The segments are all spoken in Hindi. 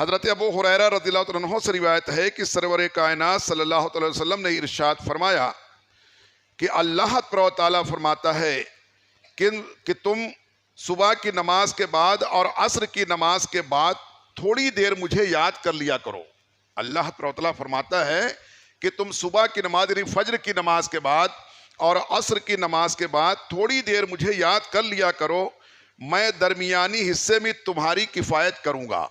हज़रत अबू हुरैरा रज़ियल्लाहु अन्हु से रिवायत है कि सरवर कायनात सल्लल्लाहु अलैहि वसल्लम ने इरशाद फरमाया कि अल्लाह तआला फरमाता है कि तुम सुबह की नमाज के बाद और असर की नमाज के बाद थोड़ी देर मुझे याद कर लिया करो। अल्लाह तआला फरमाता है कि तुम सुबह की नमाज यानी फज्र की नमाज के बाद और असर की नमाज के बाद थोड़ी देर मुझे याद कर लिया करो, मैं दरमियानी हिस्से में तुम्हारी किफ़ायत करूँगा।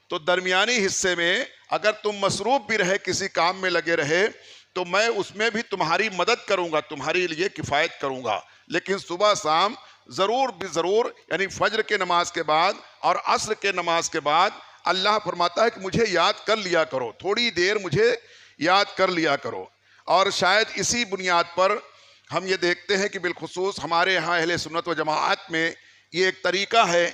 तो दरमियानी हिस्से में अगर तुम मसरूफ़ भी रहे, किसी काम में लगे रहे, तो मैं उसमें भी तुम्हारी मदद करूँगा, तुम्हारे लिए किफ़ायत करूँगा। लेकिन सुबह शाम ज़रूर भी ज़रूर यानी फज्र के नमाज के बाद और असर के नमाज के बाद अल्लाह फरमाता है कि मुझे याद कर लिया करो, थोड़ी देर मुझे याद कर लिया करो। और शायद इसी बुनियाद पर हम ये देखते हैं कि बिलखुसूस हमारे यहाँ अहले सुन्नत व जमाअत में ये एक तरीका है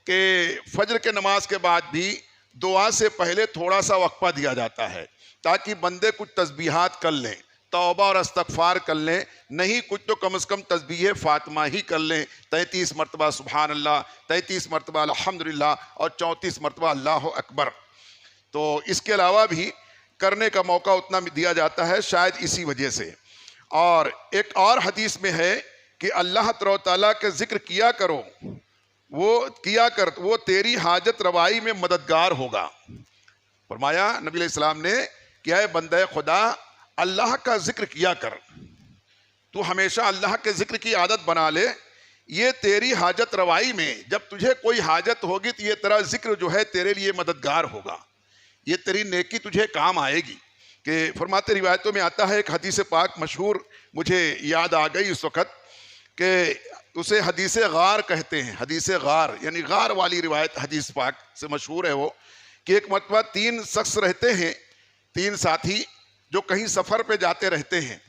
कि फज्र के नमाज के बाद भी दुआ से पहले थोड़ा सा वक्फा दिया जाता है ताकि बंदे कुछ तस्बीहात कर लें, तौबा और इस्तग़फ़ार कर लें, नहीं कुछ तो कम से कम तस्बीह फ़ातिमा ही कर लें, 33 मरतबा सुबहान अल्लाह, 33 मरतबा अल्हम्दुलिल्लाह और 34 मरतबा अल्लाहु अकबर। तो इसके अलावा भी करने का मौका उतना दिया जाता है शायद इसी वजह से। और एक और हदीस में है कि अल्लाह तआला के ज़िक्र किया करो, वो तेरी हाजत रवाई में मददगार होगा। फरमाया नबी अलैहिस्सलाम ने कि ऐ बंदे खुदा, अल्लाह का जिक्र किया कर, तू हमेशा अल्लाह के जिक्र की आदत बना ले, ये तेरी हाजत रवाई में, जब तुझे कोई हाजत होगी तो ये तेरा जिक्र जो है तेरे लिए मददगार होगा, ये तेरी नेकी तुझे काम आएगी। कि फरमाते रिवायतों में आता है, एक हदीस पाक मशहूर मुझे याद आ गई उस वक़्त कि उसे हदीस गार कहते हैं। हदीस गार यानी गार वाली रिवायत हदीस पाक से मशहूर है वो कि एक मरतबा 3 शख्स रहते हैं, 3 साथी जो कहीं सफ़र पे जाते रहते हैं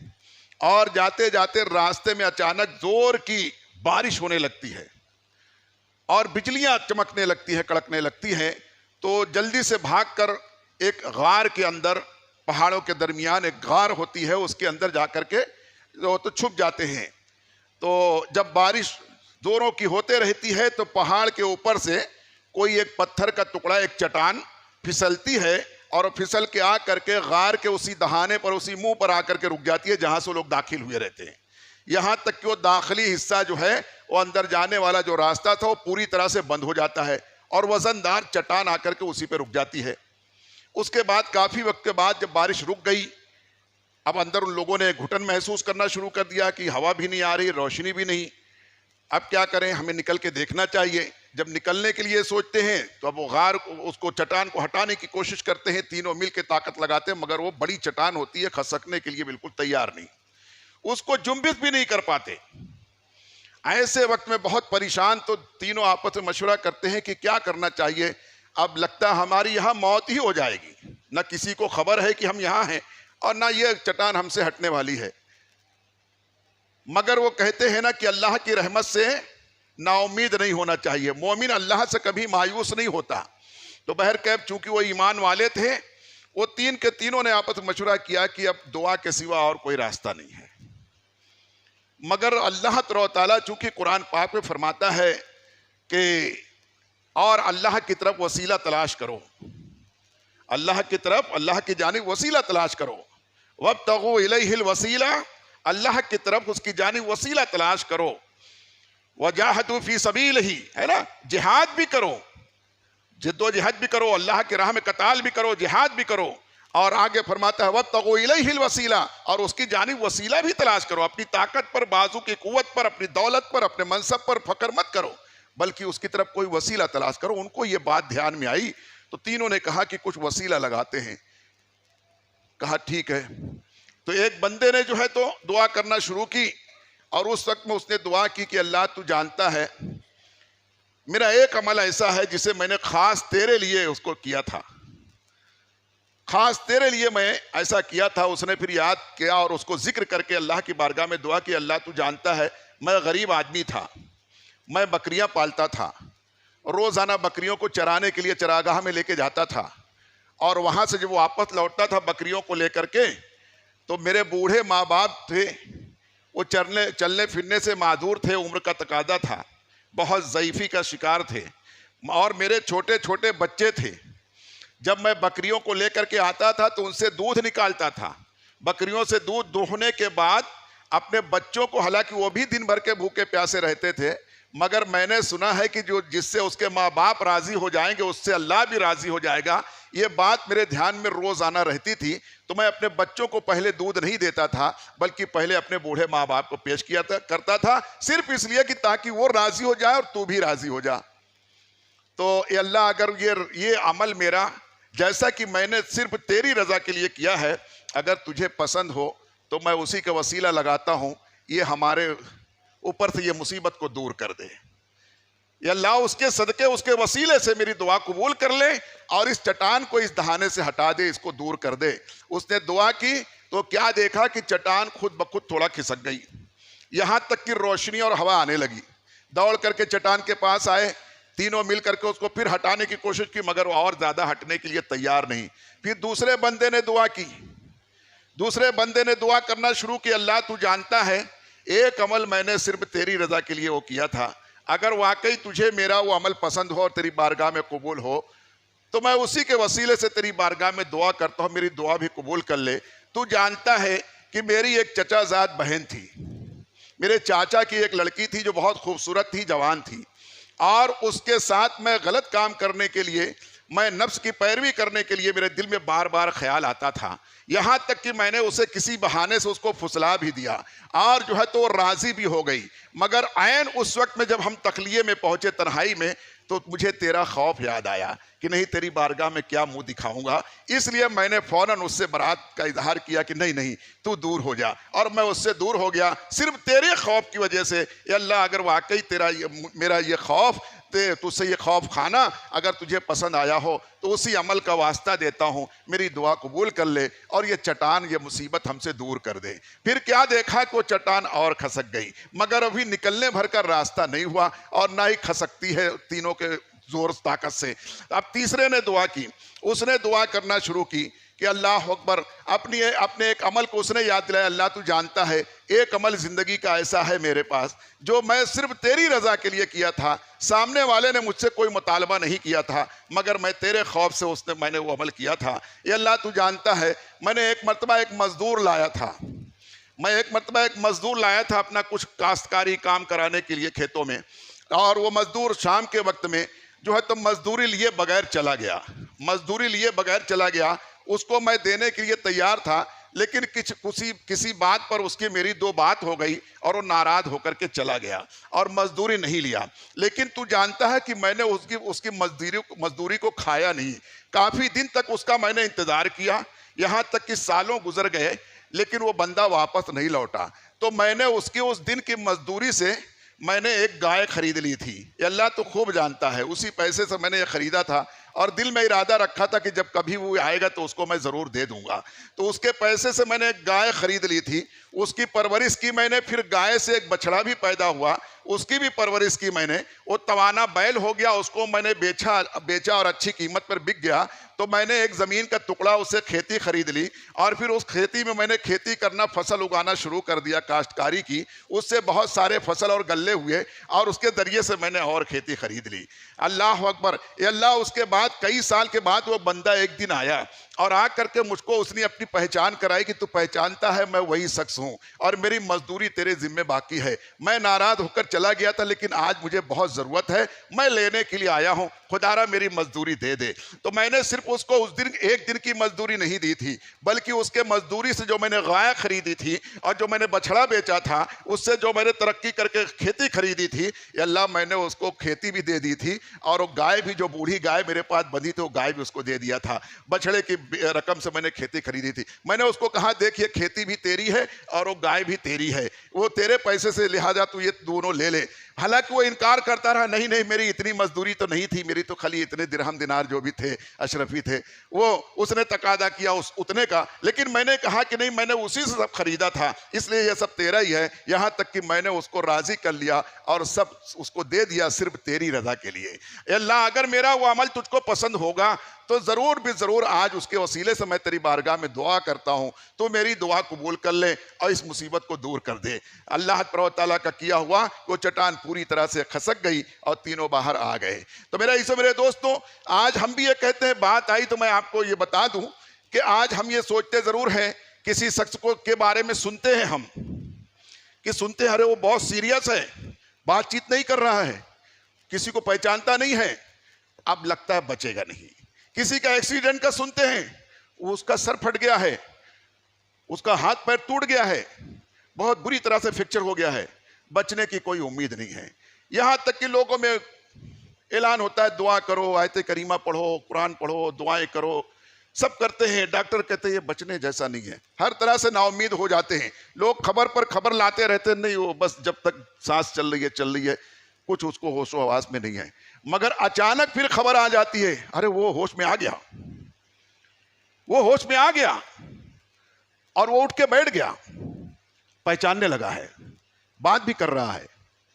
और जाते जाते रास्ते में अचानक ज़ोर की बारिश होने लगती है और बिजलियां चमकने लगती है, कड़कने लगती हैं। तो जल्दी से भागकर एक गार के अंदर, पहाड़ों के दरमियान एक गार होती है, उसके अंदर जाकर के तो छुप जाते हैं। तो जब बारिश जोरों की होते रहती है तो पहाड़ के ऊपर से कोई एक पत्थर का टुकड़ा, एक चट्टान फिसलती है और फिसल के आ करके गार के उसी दहाने पर, उसी मुंह पर आकर के रुक जाती है जहां से लोग दाखिल हुए रहते हैं। यहाँ तक कि वो दाखिली हिस्सा जो है, वो अंदर जाने वाला जो रास्ता था वो पूरी तरह से बंद हो जाता है और वजनदार चट्टान आकर के उसी पे रुक जाती है। उसके बाद काफ़ी वक्त के बाद जब बारिश रुक गई, अब अंदर उन लोगों ने घुटन महसूस करना शुरू कर दिया कि हवा भी नहीं आ रही, रोशनी भी नहीं, अब क्या करें, हमें निकल के देखना चाहिए। जब निकलने के लिए सोचते हैं तो अब वो गार उसको, चट्टान को हटाने की कोशिश करते हैं, तीनों मिल के ताकत लगाते हैं, मगर वो बड़ी चट्टान होती है, खसकने के लिए बिल्कुल तैयार नहीं, उसको जुम्बिश भी नहीं कर पाते। ऐसे वक्त में बहुत परेशान तो तीनों आपस में मशवरा करते हैं कि क्या करना चाहिए। अब लगता है हमारी यहाँ मौत ही हो जाएगी, न किसी को खबर है कि हम यहाँ हैं और ना ये चट्टान हमसे हटने वाली है। मगर वो कहते हैं ना कि अल्लाह की रहमत से नाउम्मीद नहीं होना चाहिए, मोमिन अल्लाह से कभी मायूस नहीं होता। तो बहरकैफ चूंकि वो ईमान वाले थे, वो 3 के तीनों ने आपस में मशवरा किया कि अब दुआ के सिवा और कोई रास्ता नहीं है। मगर अल्लाह तआला चूंकि कुरान पाक में फरमाता है कि और अल्लाह की तरफ वसीला तलाश करो, अल्लाह की तरफ, अल्लाह की जानिब वसीला तलाश करो, वब्तगू इलैहिल वसीला, अल्लाह की तरफ उसकी जानिब वसीला तलाश करो, वजाहदू फी सबीलिही, है ना, जिहाद भी करो, जिद्दोजहद भी करो, अल्लाह की राह में कताल भी करो, जिहाद भी करो। और आगे फरमाता है वब्तगू इलैहिल वसीला, और उसकी जानिब वसीला भी तलाश करो। अपनी ताकत पर, बाजू की कुव्वत पर, अपनी दौलत पर, अपने मनसब पर फख्र मत करो, बल्कि उसकी तरफ कोई वसीला तलाश करो। उनको ये बात ध्यान में आई तो तीनों ने कहा कि कुछ वसीला लगाते हैं। कहा ठीक है। तो एक बंदे ने जो है तो दुआ करना शुरू की और उस वक्त में उसने दुआ की कि अल्लाह तू जानता है, मेरा एक अमल ऐसा है जिसे मैंने खास तेरे लिए उसको किया था, खास तेरे लिए मैं ऐसा किया था। उसने फिर याद किया और उसको जिक्र करके अल्लाह की बारगाह में दुआ की, अल्लाह तू जानता है मैं गरीब आदमी था, मैं बकरियां पालता था, रोजाना बकरियों को चराने के लिए चरागाह में लेके जाता था और वहां से जब वो वापस लौटता था बकरियों को लेकर के, तो मेरे बूढ़े माँ बाप थे, वो चलने फिरने से माजूर थे, उम्र का तकादा था, बहुत ज़ईफ़ी का शिकार थे, और मेरे छोटे छोटे बच्चे थे। जब मैं बकरियों को लेकर के आता था तो उनसे दूध निकालता था। बकरियों से दूध दोहने के बाद अपने बच्चों को, हालांकि वो भी दिन भर के भूखे प्यासे रहते थे, मगर मैंने सुना है कि जो जिससे उसके माँ बाप राजी हो जाएंगे उससे अल्लाह भी राजी हो जाएगा। ये बात मेरे ध्यान में रोजाना रहती थी। तो मैं अपने बच्चों को पहले दूध नहीं देता था, बल्कि पहले अपने बूढ़े माँ बाप को पेश करता था, सिर्फ इसलिए कि ताकि वो राजी हो जाए और तू भी राजी हो जा। तो ये अल्लाह, अगर ये अमल मेरा, जैसा कि मैंने सिर्फ तेरी रजा के लिए किया है, अगर तुझे पसंद हो तो मैं उसी का वसीला लगाता हूं, ये हमारे ऊपर से ये मुसीबत को दूर कर दे। ये अल्लाह उसके सदके, उसके वसीले से मेरी दुआ कबूल कर ले और इस चट्टान को इस दहाने से हटा दे, इसको दूर कर दे। उसने दुआ की तो क्या देखा कि चट्टान खुद ब खुद थोड़ा खिसक गई, यहां तक कि रोशनी और हवा आने लगी। दौड़ करके चट्टान के पास आए, तीनों मिल करके उसको फिर हटाने की कोशिश की, मगर वो और ज्यादा हटने के लिए तैयार नहीं। फिर दूसरे बंदे ने दुआ की, दूसरे बंदे ने दुआ करना शुरू की, अल्लाह तू जानता है एक अमल मैंने सिर्फ तेरी रजा के लिए वो किया था, अगर वाकई तुझे मेरा वो अमल पसंद हो और तेरी बारगाह में कबूल हो तो मैं उसी के वसीले से तेरी बारगाह में दुआ करता हूं, मेरी दुआ भी कबूल कर ले। तू जानता है कि मेरी एक चचाजाद बहन थी, मेरे चाचा की एक लड़की थी जो बहुत खूबसूरत थी, जवान थी, और उसके साथ मैं गलत काम करने के लिए, मैं नफ्स की पैरवी करने के लिए मेरे दिल में बार बार ख्याल आता था। यहां तक कि मैंने उसे किसी बहाने से उसको फुसला भी दिया और जो है तो राजी भी हो गई। मगर ऐन उस वक्त में जब हम तखलिये में पहुंचे, तन्हाई में, तो मुझे तेरा खौफ याद आया कि नहीं तेरी बारगाह में क्या मुंह दिखाऊंगा। इसलिए मैंने फौरन उससे बरात का इजहार किया कि नहीं नहीं तू दूर हो जा, और मैं उससे दूर हो गया सिर्फ तेरे खौफ की वजह से। अल्लाह अगर वाकई तेरा मेरा ये खौफ, तुझसे ये खौफ खाना अगर तुझे पसंद आया हो तो उसी अमल का वास्ता देता हूँ, मेरी दुआ कबूल कर ले और ये चट्टान, ये मुसीबत हमसे दूर कर दे। फिर क्या देखा कि वो चट्टान और खसक गई, मगर अभी निकलने भर का रास्ता नहीं हुआ और ना ही खसकती है तीनों के जोर ताकत से। अब तीसरे ने दुआ की, उसने दुआ करना शुरू की कि अल्लाह अकबर, अपने एक अमल को उसने याद दिलाया, अल्लाह तू जानता है एक अमल जिंदगी का ऐसा है मेरे पास जो मैं सिर्फ तेरी रजा के लिए किया था, सामने वाले ने मुझसे कोई मुतालबा नहीं किया था, मगर मैं तेरे खौफ से मैंने वो अमल किया था। ये अल्लाह तू जानता है, मैंने एक मरतबा एक मजदूर लाया था, अपना कुछ काश्तकारी काम कराने के लिए खेतों में, और वो मजदूर शाम के वक्त में जो है तो मजदूरी लिए बगैर चला गया। उसको मैं देने के लिए तैयार था, लेकिन किसी बात पर उसकी मेरी दो बात हो गई और वो नाराज होकर के चला गया और मजदूरी नहीं लिया। लेकिन तू जानता है कि मैंने उसकी मजदूरी को खाया नहीं। काफी दिन तक उसका मैंने इंतजार किया, यहाँ तक कि सालों गुजर गए, लेकिन वो बंदा वापस नहीं लौटा। तो मैंने उसकी उस दिन की मजदूरी से मैंने एक गाय खरीद ली थी। ये अल्लाह तो खूब जानता है, उसी पैसे से मैंने ये खरीदा था और दिल में इरादा रखा था कि जब कभी वो आएगा तो उसको मैं ज़रूर दे दूंगा। तो उसके पैसे से मैंने एक गाय खरीद ली थी, उसकी परवरिश की मैंने, फिर गाय से एक बछड़ा भी पैदा हुआ, उसकी भी परवरिश की मैंने। वो तवाना बैल हो गया, उसको मैंने बेचा और अच्छी कीमत पर बिक गया। तो मैंने एक ज़मीन का टुकड़ा, उससे खेती खरीद ली और फिर उस खेती में मैंने खेती करना, फसल उगाना शुरू कर दिया, काश्तकारी की। उससे बहुत सारे फसल और गल्ले हुए और उसके ज़रिए से मैंने और खेती खरीद ली। अल्लाह अकबर। ये अल्लाह, उसके बाद कई साल के बाद वो बंदा एक दिन आया और आ करके मुझको उसने अपनी पहचान कराई कि तू पहचानता है मैं वही शख्स हूँ और मेरी मजदूरी तेरे जिम्मे बाकी है। मैं नाराज होकर चला गया था, लेकिन आज मुझे बहुत ज़रूरत है, मैं लेने के लिए आया हूँ, खुदारा मेरी मजदूरी दे दे। तो मैंने सिर्फ उसको उस दिन एक दिन की मजदूरी नहीं दी थी, बल्कि उसके मजदूरी से जो मैंने गाय खरीदी थी और जो मैंने बछड़ा बेचा था, उससे जो मैंने तरक्की करके खेती खरीदी थी, अल्लाह मैंने उसको खेती भी दे दी थी और वो गाय भी, जो बूढ़ी गाय मेरे पास बंधी थी, वो गाय भी उसको दे दिया था। बछड़े की रकम से मैंने खेती खरीदी थी। मैंने उसको कहा देखिए खेती भी तेरी है और वो गाय भी तेरी है, वो तेरे पैसे से, लिहाजा तू ये दोनों ले ले। हालांकि वो इनकार करता रहा, नहीं नहीं मेरी इतनी मजदूरी तो नहीं थी, मेरी तो खाली इतने दिरहम दिनार जो भी थे, अशरफी थे, वो उसने तकादा किया उतने का। लेकिन मैंने कहा कि नहीं, मैंने उसी से सब खरीदा था, इसलिए ये सब तेरा ही है। यहाँ तक कि मैंने उसको राजी कर लिया और सब उसको दे दिया सिर्फ तेरी रजा के लिए। अल्लाह, अगर मेरा वो अमल तुझको पसंद होगा तो ज़रूर भी ज़रूर आज उसके वसीले से मैं तेरी बारगाह में दुआ करता हूँ, तो मेरी दुआ कबूल कर ले और इस मुसीबत को दूर कर दे। अल्लाह तआला का किया हुआ वो चट्टान पूरी तरह से खसक गई और तीनों बाहर आ गए। तो मेरे दोस्तों, आज हम भी ये कहते हैं, बात आई तो मैं आपको ये बता दूं कि आज हम ये सोचते जरूर हैं, किसी शख्स को के बारे में सुनते हैं हम कि सुनते हैं अरे वो बहुत सीरियस है, बातचीत नहीं कर रहा है, किसी को पहचानता नहीं है, अब लगता है बचेगा नहीं। किसी का एक्सीडेंट का सुनते हैं, उसका सर फट गया है, उसका हाथ पैर टूट गया है, बहुत बुरी तरह से फ्रैक्चर हो गया है, बचने की कोई उम्मीद नहीं है। यहां तक कि लोगों में ऐलान होता है दुआ करो, आयते करीमा पढ़ो, कुरान पढ़ो, दुआएं करो, सब करते हैं, डॉक्टर कहते हैं ये बचने जैसा नहीं है। हर तरह से नाउम्मीद हो जाते हैं लोग, खबर पर खबर लाते रहते हैं, नहीं वो बस जब तक सांस चल रही है, कुछ उसको होशो हवास में नहीं है। मगर अचानक फिर खबर आ जाती है, अरे वो होश में आ गया, वो होश में आ गया और वो उठ के बैठ गया, पहचानने लगा है, बात भी कर रहा है,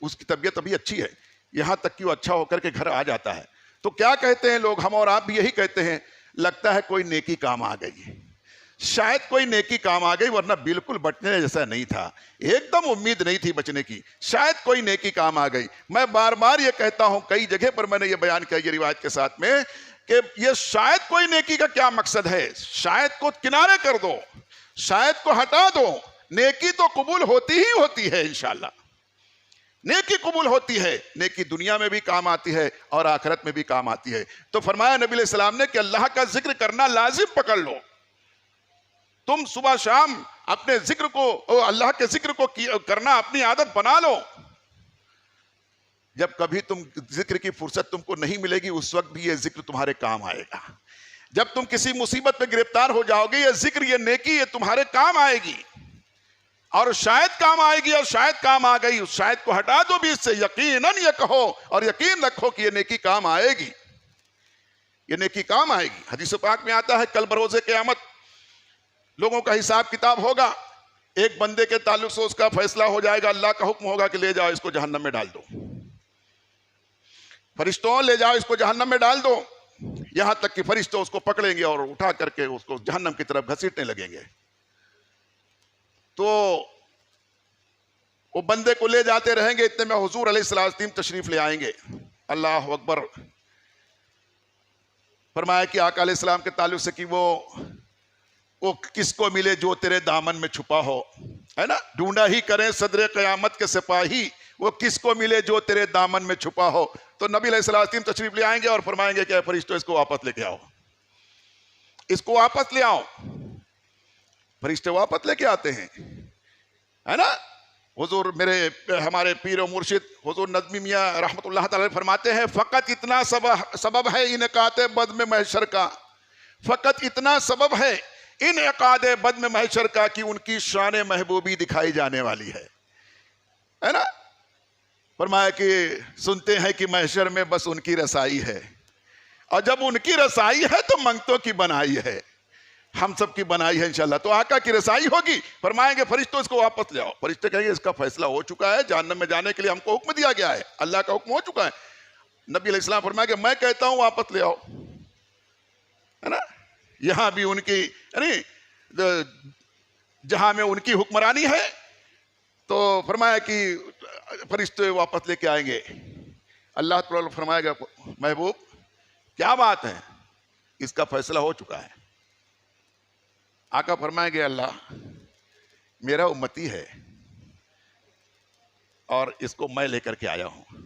उसकी तबीयत अभी अच्छी है, यहां तक कि वो अच्छा होकर के घर आ जाता है। तो क्या कहते हैं लोग, हम और आप भी यही कहते हैं, लगता है कोई नेकी काम आ गई, शायद कोई नेकी काम आ गई, वरना बिल्कुल बचने जैसा नहीं था, एकदम उम्मीद नहीं थी बचने की, शायद कोई नेकी काम आ गई। मैं बार बार ये कहता हूं, कई जगह पर मैंने ये बयान किया ये रिवायत के साथ में, कि ये शायद कोई नेकी का क्या मकसद है। शायद को किनारे कर दो, शायद को हटा दो, नेकी तो कबूल होती ही होती है, इंशाअल्लाह नेकी कबूल होती है, नेकी दुनिया में भी काम आती है और आखिरत में भी काम आती है। तो फरमाया नबी सलाम ने कि अल्लाह का जिक्र करना लाजिम पकड़ लो, तुम सुबह शाम अपने जिक्र को, अल्लाह के जिक्र को करना अपनी आदत बना लो। जब कभी तुम जिक्र की फुर्सत तुमको नहीं मिलेगी, उस वक्त भी ये जिक्र तुम्हारे काम आएगा। जब तुम किसी मुसीबत में गिरफ्तार हो जाओगे, ये जिक्र, ये नेकी, ये तुम्हारे काम आएगी, और शायद काम आएगी, और शायद काम आ गई, उस शायद को हटा दो भी इससे, यकीनन ये कहो और यकीन रखो कि ये नेकी काम आएगी, ये नेकी काम आएगी। हदीस पाक में आता है, कल बरोज़े क़यामत लोगों का हिसाब किताब होगा, एक बंदे के ताल्लुक से उसका फैसला हो जाएगा, अल्लाह का हुक्म होगा कि ले जाओ इसको जहन्नम में डाल दो, फरिश्तों ले जाओ इसको जहन्नम में डाल दो, यहां तक कि फरिश्ते उसको पकड़ेंगे और उठा करके उसको जहन्नम की तरफ घसीटने लगेंगे। तो वो बंदे को ले जाते रहेंगे, इतने में हुजूर अलैहिस्सलाम तशरीफ ले आएंगे। अल्लाह अकबर। फरमाया कि आका अलैहिस्सलाम के ताल्लुक से कि वो किसको मिले जो तेरे दामन में छुपा हो, है ना, ढूंढा ही करें सदरे क़यामत के सिपाही, वो किसको मिले जो तेरे दामन में छुपा हो। तो नबी अलैहिस्सलाम तशरीफ ले आएंगे और फरमाएंगे कि फरिश्तों इसको वापस लेके आओ, इसको वापस ले आओ। फरिश्ते वापस लेके आते हैं, है ना। हुजूर हमारे पीर और मुर्शिद हुजूर नज़मी मियाँ रहमतुल्लाह तआला फरमाते हैं, फ़कत इतना सबब है इनकाते बद में महशर का, फ़कत इतना सबब है इनकाते बद में महशर का कि उनकी शान महबूबी दिखाई जाने वाली है ना। फरमाया कि सुनते हैं कि महशर में बस उनकी रसाई है, और जब उनकी रसाई है तो मंगतों की बनाई है, हम सब की बनाई है इंशाल्लाह। तो आका की रसाई होगी, फरमाएंगे फरिश्तों इसको वापस ले आओ। फरिश्ते कहेंगे इसका फैसला हो चुका है, जहन्नम में जाने के लिए हमको हुक्म दिया गया है, अल्लाह का हुक्म हो चुका है। नबी अलैहिस्सलाम फरमाएंगे मैं कहता हूं वापस ले आओ, है ना। यहां भी उनकी यानी जहां में उनकी हुक्मरानी है, तो फरमाया कि फरिश्ते वापस लेके आएंगे। अल्लाह ताला फरमाएगा महबूब क्या बात है, इसका फैसला हो चुका है। आका फरमाएंगे अल्लाह मेरा उम्मती है और इसको मैं लेकर के आया हूं।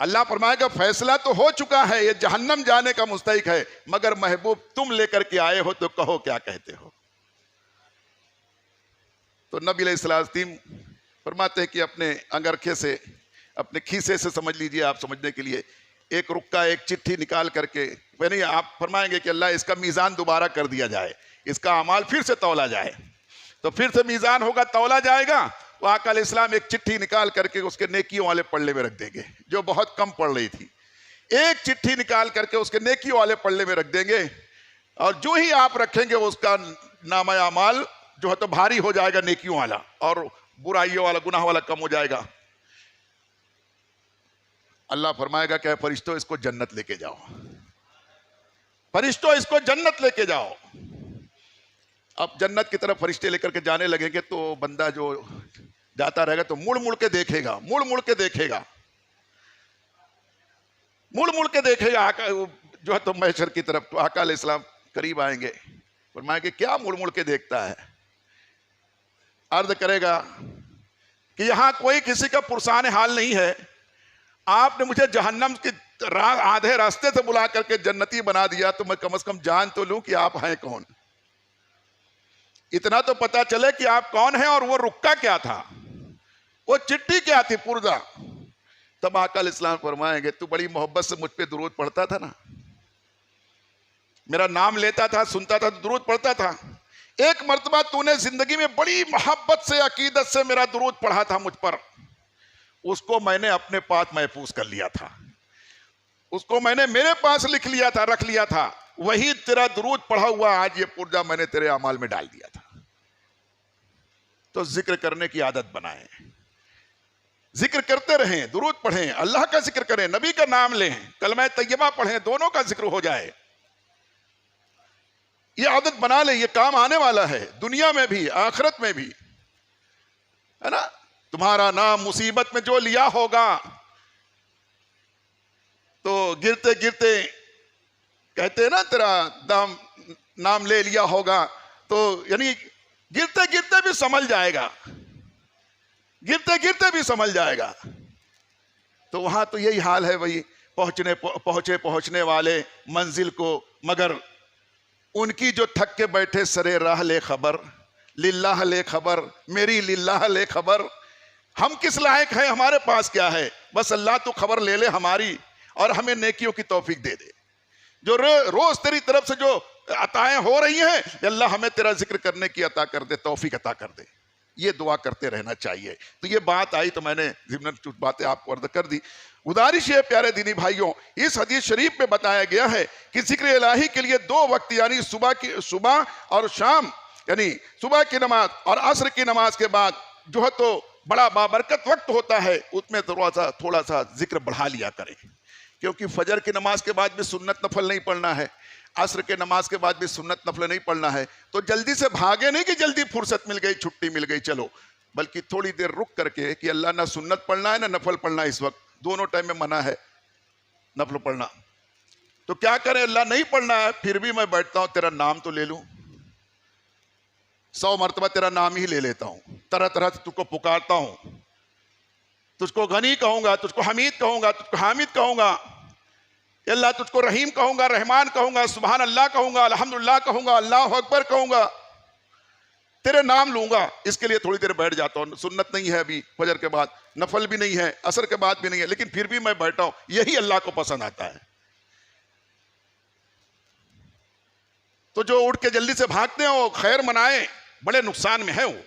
अल्लाह फरमाएगा फैसला तो हो चुका है, ये जहन्नम जाने का मुस्तहिक है, मगर महबूब तुम लेकर के आए हो तो कहो क्या कहते हो। तो नबी अलैहिस्सलाम फरमाते हैं कि अपने अंगरखे से, अपने खीसे से, समझ लीजिए आप समझने के लिए, एक रुक्का, एक चिट्ठी निकाल करके, नहीं आप फरमाएंगे कि अल्लाह इसका मीज़ान दोबारा कर दिया जाए, इसका अमाल फिर से तौला जाए। तो फिर से मीज़ान होगा, तौला जाएगा, तो आका अलैहिस्सलाम एक चिट्ठी निकाल करके उसके नेकियों वाले पल्ले में रख देंगे, जो बहुत कम पड़ रही थी। एक चिट्ठी निकाल करके उसके नेकियों वाले पल्ले में रख देंगे, और जो ही आप रखेंगे उसका नामा अमाल जो है तो भारी हो जाएगा नेकियों वाला, और बुराइयों वाला, गुनाह वाला कम हो जाएगा। अल्लाह फरमाएगा क्या फरिश्तों इसको जन्नत लेके जाओ, फरिश्तों इसको जन्नत लेके जाओ। अब जन्नत की तरफ फरिश्ते लेकर के जाने लगेंगे, तो बंदा जो जाता रहेगा तो मुड़ मुड़ के देखेगा, मुड़ मुड़ के देखेगा, मुड़ मुड़ के देखेगा आका जो है तो महशर की तरफ। तो आका अलैहिस्सलाम करीब आएंगे, फरमाएंगे क्या मुड़ मुड़ के देखता है? अर्ज करेगा कि यहां कोई किसी का पुरसान हाल नहीं है, आपने मुझे जहन्नम के आधे रास्ते से बुला करके जन्नती बना दिया, तो मैं कम से कम जान तो लूं कि आप हैं कौन, इतना तो पता चले कि आप कौन हैं और वो रुक्का क्या था, वो चिट्ठी क्या थी, पुर्जा। तब आका अलैहिस्सलाम फरमाएंगे तू बड़ी मोहब्बत से मुझ पे दुरूद पढ़ता था ना, मेरा नाम लेता था, सुनता था तो दुरूद पढ़ता था। एक मर्तबा तूने जिंदगी में बड़ी मोहब्बत से, अकीदत से मेरा दुरूद पढ़ा था मुझ पर, उसको मैंने अपने पास महफूज कर लिया था, उसको मैंने मेरे पास लिख लिया था, रख लिया था। वही तेरा दुरूद पढ़ा हुआ आज ये पुर्जा मैंने तेरे अमाल में डाल दिया था। तो जिक्र करने की आदत बनाएं, जिक्र करते रहें, दुरूद पढ़ें, अल्लाह का जिक्र करें, नबी का नाम लें, कलमा तैयबा पढ़ें, दोनों का जिक्र हो जाए। ये आदत बना ले, ये काम आने वाला है दुनिया में भी आखिरत में भी, है ना। तुम्हारा नाम मुसीबत में जो लिया होगा तो गिरते गिरते कहते हैं ना तेरा नाम ले लिया होगा, तो यानी गिरते गिरते भी संभल जाएगा, गिरते गिरते भी संभल जाएगा। तो वहां तो यही हाल है, वही पहुंचने वाले मंजिल को, मगर उनकी जो थक के बैठे सरे राह ले खबर, लिल्लाह ले खबर, मेरी लिल्लाह ले खबर। हम किस लायक हैं, हमारे पास क्या है, बस अल्लाह तो खबर ले ले हमारी और हमें नेकियों की तौफीक दे दे। जो रोज तेरी तरफ से जो अताएं हो रही हैं, अल्लाह हमें तेरा जिक्र करने की अता कर दे, तौफीक अता कर दे। ये दुआ करते रहना चाहिए। तो ये बात आई तो मैंने ज़िम्नन कुछ बातें आपको अर्ज कर दी। गुजारिश है प्यारे दीनी भाइयों, इस हदीस शरीफ में बताया गया है कि जिक्र इलाही के लिए दो वक्त, यानी सुबह और शाम, यानी सुबह की नमाज और असर की नमाज के बाद जो है तो बड़ा बाबरकत वक्त होता है, उसमें थोड़ा सा जिक्र बढ़ा लिया करें, क्योंकि फजर की नमाज के बाद भी सुन्नत नफल नहीं पढ़ना है, असर के नमाज के बाद भी सुन्नत नफल नहीं पढ़ना है। तो जल्दी से भागे नहीं कि जल्दी फुर्सत मिल गई, छुट्टी मिल गई चलो, बल्कि थोड़ी देर रुक करके कि अल्लाह ना सुन्नत पढ़ना है ना नफल पढ़ना है, इस वक्त दोनों टाइम में मना है नफल पढ़ना। तो क्या करें, अल्लाह नहीं पढ़ना है, फिर भी मैं बैठता हूं तेरा नाम तो ले लूं, 100 मरतबा तेरा नाम ही ले लेता हूं, तरह तरह से तुझको पुकारता हूं, तुझको गनी कहूंगा, तुझको हमीद कहूंगा, तुझको हामिद कहूंगा, अल्लाह तुझको रहीम कहूंगा, रहमान कहूंगा, सुभान अल्लाह कहूंगा, अल्हम्दुलिल्लाह कहूंगा, अल्लाह अकबर कहूंगा, तेरे नाम लूंगा। इसके लिए थोड़ी देर बैठ जाता हूं। सुन्नत नहीं है अभी फजर के बाद, नफल भी नहीं है, असर के बाद भी नहीं है, लेकिन फिर भी मैं बैठा हूं, यही अल्लाह को पसंद आता है। तो जो उठ के जल्दी से भागते हैं वो खैर मनाए, बड़े नुकसान में है वो,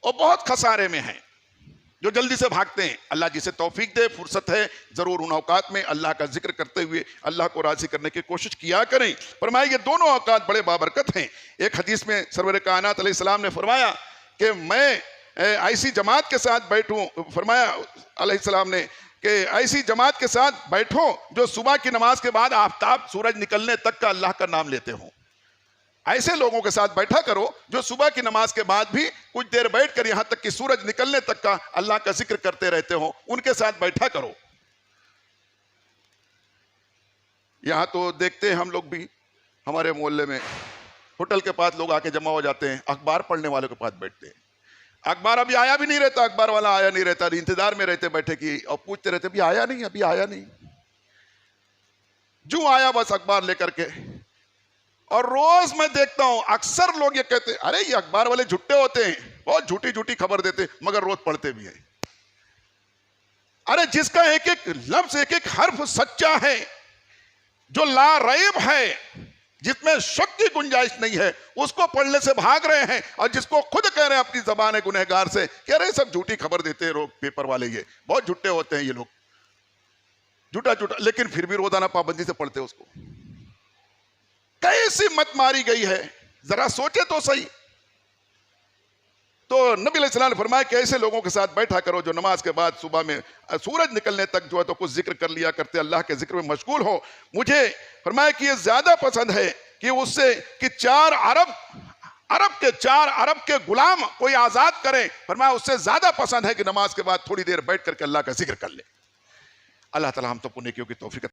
और बहुत खसारे में है जो जल्दी से भागते हैं। अल्लाह जिसे तौफीक दे, फुर्सत है, जरूर उन औकात में अल्लाह का जिक्र करते हुए अल्लाह को राजी करने की कोशिश किया करें। फरमाया ये दोनों औकात बड़े बाबरकत हैं। एक हदीस में सरवर कायनात अलैहिस्सलाम ने फरमाया कि मैं ऐसी जमात के साथ बैठूं, फरमाया अलैहिस्सलाम ने कि ऐसी जमात के साथ बैठो जो सुबह की नमाज के बाद आफताब सूरज निकलने तक का अल्लाह का नाम लेते हो। ऐसे लोगों के साथ बैठा करो जो सुबह की नमाज के बाद भी कुछ देर बैठकर यहां तक कि सूरज निकलने तक का अल्लाह का जिक्र करते रहते हो, उनके साथ बैठा करो। यहां तो देखते हैं हम लोग भी, हमारे मोहल्ले में होटल के पास लोग आके जमा हो जाते हैं, अखबार पढ़ने वालों के पास बैठते हैं। अखबार अभी आया भी नहीं रहता, अखबार वाला आया नहीं रहता, इंतजार में रहते बैठे कि, और पूछते रहते अभी आया नहीं, अभी आया नहीं, जो आया बस अखबार लेकर के। और रोज मैं देखता हूं अक्सर लोग ये कहते हैं अरे ये अखबार वाले झूठे होते हैं, बहुत झूठी झूठी खबर देते, मगर रोज पढ़ते भी हैं। अरे जिसका एक एक लफ्ज, एक एक हर्फ सच्चा है, जो ला रैब है, जिसमें शक की गुंजाइश नहीं है, उसको पढ़ने से भाग रहे हैं। और जिसको खुद कह रहे हैं अपनी जबान गुनहगार से कि अरे सब झूठी खबर देते हैं लोग, पेपर वाले ये बहुत झूठे होते हैं, ये लोग झूठा झूठा, लेकिन फिर भी रोजाना पाबंदी से पढ़ते उसको। कैसी मत मारी गई है, जरा सोचे तो सही। तो नबी अलैहिस्सलाम ने फरमाया कि ऐसे लोगों के साथ बैठा करो जो नमाज के बाद सुबह में सूरज निकलने तक जो है तो कुछ जिक्र कर लिया करते, अल्लाह के जिक्र में मशगूल हो। मुझे फरमाया कि ये ज्यादा पसंद है कि उससे कि 4 अरब अरब के 4 अरब के गुलाम कोई आजाद करे, फरमाया उससे ज्यादा पसंद है कि नमाज के बाद थोड़ी देर बैठ करके अल्लाह का जिक्र कर ले। अल्लाह ताला हम सबको नेकियों की तौफीक